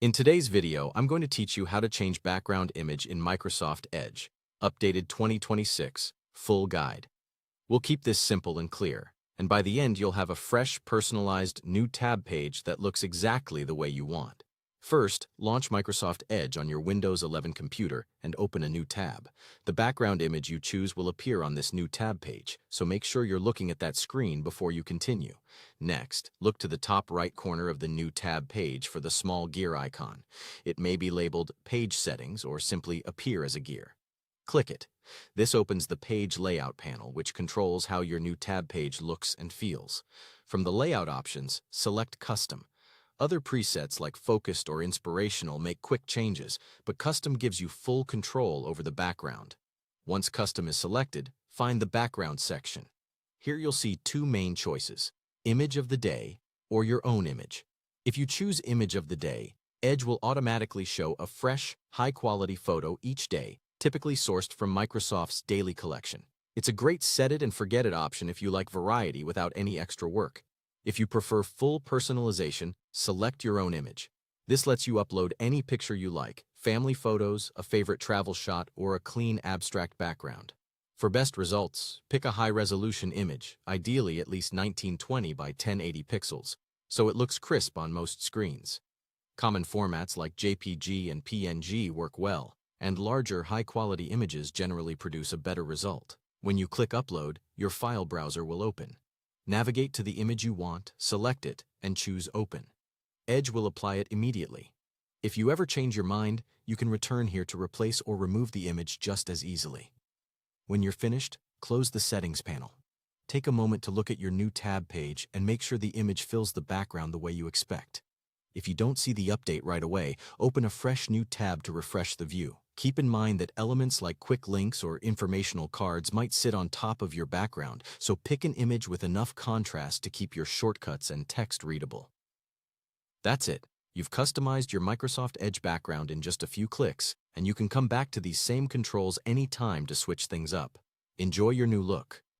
In today's video, I'm going to teach you how to change background image in Microsoft Edge, updated 2026, full guide. We'll keep this simple and clear, and by the end you'll have a fresh, personalized new tab page that looks exactly the way you want. First, launch Microsoft Edge on your Windows 11 computer and open a new tab. The background image you choose will appear on this new tab page, so make sure you're looking at that screen before you continue. Next, look to the top right corner of the new tab page for the small gear icon. It may be labeled Page Settings or simply appear as a gear. Click it. This opens the Page Layout panel, which controls how your new tab page looks and feels. From the layout options, select Custom. Other presets like Focused or Inspirational make quick changes, but Custom gives you full control over the background. Once Custom is selected, find the Background section. Here you'll see two main choices: Image of the Day or your own image. If you choose Image of the Day, Edge will automatically show a fresh, high-quality photo each day, typically sourced from Microsoft's Daily Collection. It's a great set-it-and-forget-it option if you like variety without any extra work. If you prefer full personalization, select your own image. This lets you upload any picture you like: family photos, a favorite travel shot, or a clean abstract background. For best results, pick a high-resolution image, ideally at least 1920 by 1080 pixels, so it looks crisp on most screens. Common formats like JPG and PNG work well, and larger, high-quality images generally produce a better result. When you click Upload, your file browser will open. Navigate to the image you want, select it, and choose Open. Edge will apply it immediately. If you ever change your mind, you can return here to replace or remove the image just as easily. When you're finished, close the Settings panel. Take a moment to look at your new tab page and make sure the image fills the background the way you expect. If you don't see the update right away, open a fresh new tab to refresh the view. Keep in mind that elements like quick links or informational cards might sit on top of your background, so pick an image with enough contrast to keep your shortcuts and text readable. That's it. You've customized your Microsoft Edge background in just a few clicks, and you can come back to these same controls anytime to switch things up. Enjoy your new look.